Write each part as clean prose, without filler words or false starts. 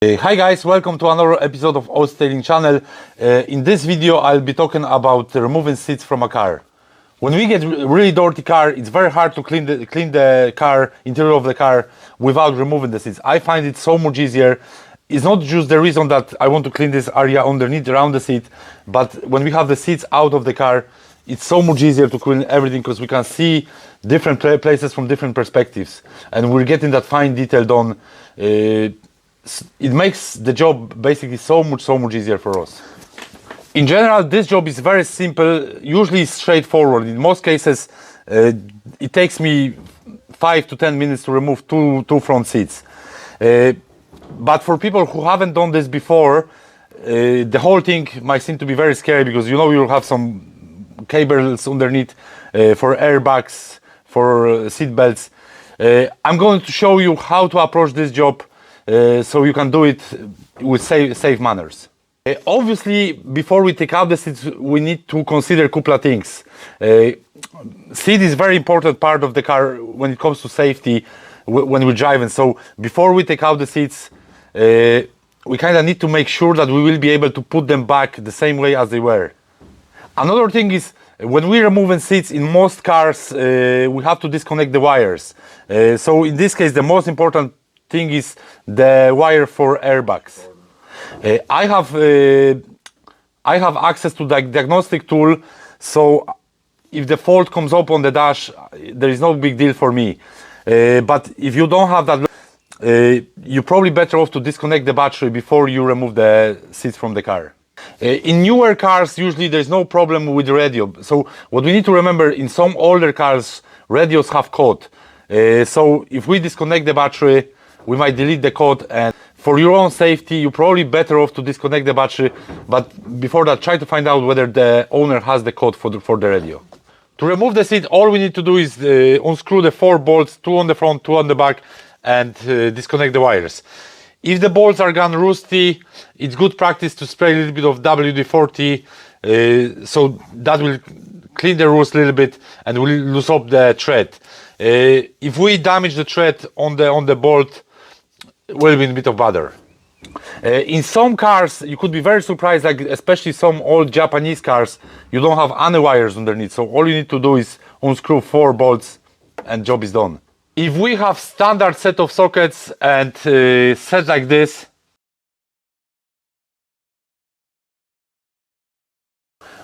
Hi guys, welcome to another episode of Australian channel. In this video I'll be talking about removing seats from a car. When we get really dirty car, it's very hard to clean the car, interior of the car without removing the seats. I find it so much easier. It's not just the reason that I want to clean this area underneath around the seat, but when we have the seats out of the car, it's so much easier to clean everything because we can see different places from different perspectives, and we're getting that fine detail done. It makes the job basically so much easier for us. In general, this job is very simple, usually straightforward. In most cases, it takes me 5 to 10 minutes to remove two front seats. But for people who haven't done this before, the whole thing might seem to be very scary because you'll have some cables underneath for airbags, for seat belts. I'm going to show you how to approach this job so you can do it with safe manners. Obviously, before we take out the seats, we need to consider a couple of things. Seat is very important part of the car when it comes to safety when we're driving. So before we take out the seats, we kind of need to make sure that we will be able to put them back the same way as they were. Another thing is, when we're removing seats in most cars, we have to disconnect the wires. So in this case, the most important thing is the wire for airbags. I have access to the diagnostic tool, so if the fault comes up on the dash, there is no big deal for me. But if you don't have that, you're probably better off to disconnect the battery before you remove the seats from the car. In newer cars, usually there's no problem with the radio. So what we need to remember, in some older cars, radios have code. So if we disconnect the battery, we might delete the code, and for your own safety, you're probably better off to disconnect the battery, but before that, try to find out whether the owner has the code for the radio. To remove the seat, all we need to do is unscrew the 4 bolts, 2 on the front, 2 on the back, and disconnect the wires. If the bolts are gone rusty, it's good practice to spray a little bit of WD-40, so that will clean the rust a little bit and will loosen up the thread. If we damage the thread on the bolt, will be a bit of bother. In some cars, you could be very surprised, like especially some old Japanese cars, you don't have any wires underneath. So all you need to do is unscrew 4 bolts and job is done. If we have standard set of sockets and set like this,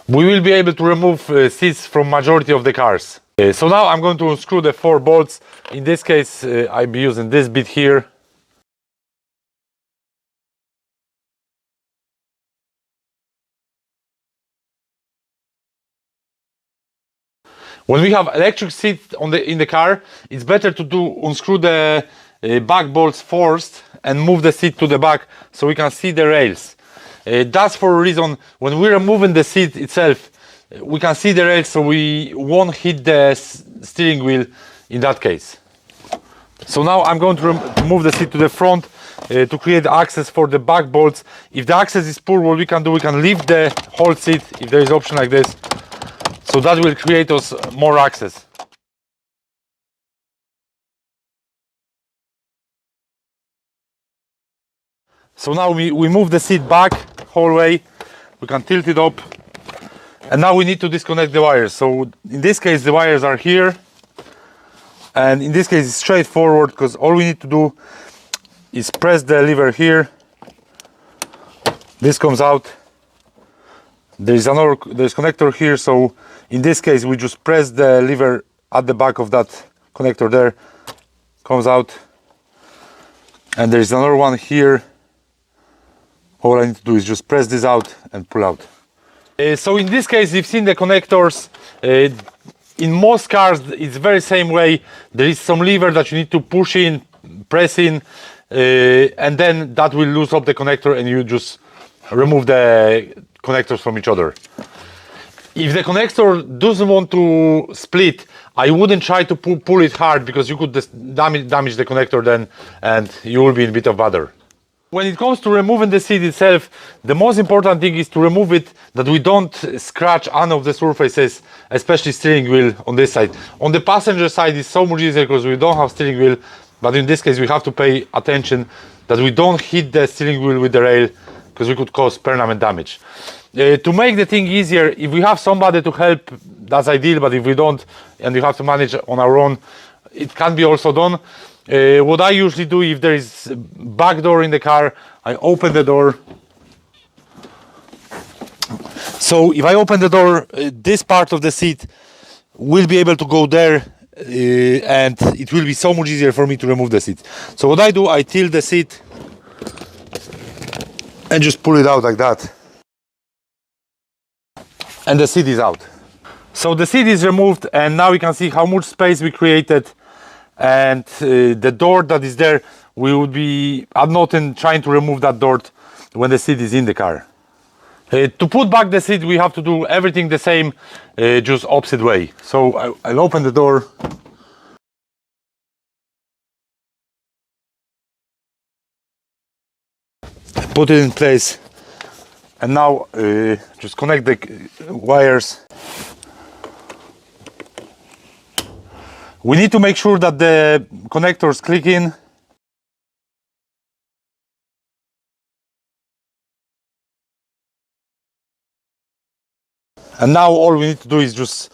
we will be able to remove seats from majority of the cars. So now I'm going to unscrew the 4 bolts. In this case, I'll be using this bit here. When we have electric seat in the car, it's better to unscrew the back bolts first and move the seat to the back so we can see the rails. That's for a reason, when we're removing the seat itself, we can see the rails so we won't hit the steering wheel in that case. So now I'm going to move the seat to the front to create access for the back bolts. If the access is poor, what we can do, we can lift the whole seat if there is option like this. So that will create us more access. So now we move the seat back whole way. We can tilt it up. And now we need to disconnect the wires. So in this case, the wires are here. And in this case, it's straightforward because all we need to do is press the lever here. This comes out. There's connector here, so in this case we just press the lever at the back of that connector there, comes out, and there's another one here. All I need to do is just press this out and pull out. So in this case, you've seen the connectors. In most cars, it's the very same way. There is some lever that you need to push in, press in, and then that will loose up the connector and you just remove the connectors from each other. If the connector doesn't want to split, I wouldn't try to pull it hard because you could damage the connector then and you will be in a bit of bother. When it comes to removing the seat itself, the most important thing is to remove it that we don't scratch any of the surfaces, especially steering wheel on this side. On the passenger side it's so much easier because we don't have steering wheel, but in this case we have to pay attention that we don't hit the steering wheel with the rail, because we could cause permanent damage. To make the thing easier, if we have somebody to help, that's ideal, but if we don't and we have to manage on our own, it can be also done. What I usually do, if there is a back door in the car, I open the door. So if I open the door, this part of the seat will be able to go there, and it will be so much easier for me to remove the seat. So what I do, I tilt the seat and just pull it out like that, and the seat is out. So the seat is removed, and now we can see how much space we created, and the door that is there, we would be ad nauseam trying to remove that door when the seat is in the car. To put back the seat, we have to do everything the same, just opposite way. So I'll open the door. Put it in place. And now just connect the wires. We need to make sure that the connectors click in. And now all we need to do is just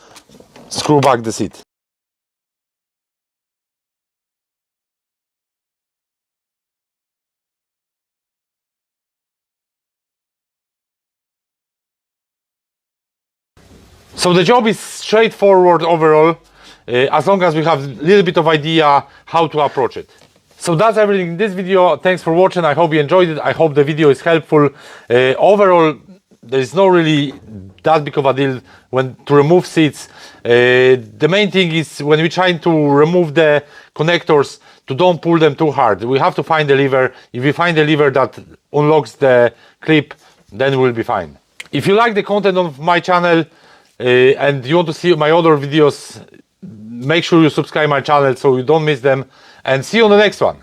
screw back the seat. So the job is straightforward overall, as long as we have a little bit of idea how to approach it. So that's everything in this video. Thanks for watching. I hope you enjoyed it. I hope the video is helpful. Overall, there is not really that big of a deal when to remove seats. The main thing is when we're trying to remove the connectors, to don't pull them too hard. We have to find the lever. If we find the lever that unlocks the clip, then we'll be fine. If you like the content of my channel and you want to see my other videos, make sure you subscribe my channel so you don't miss them, and see you on the next one.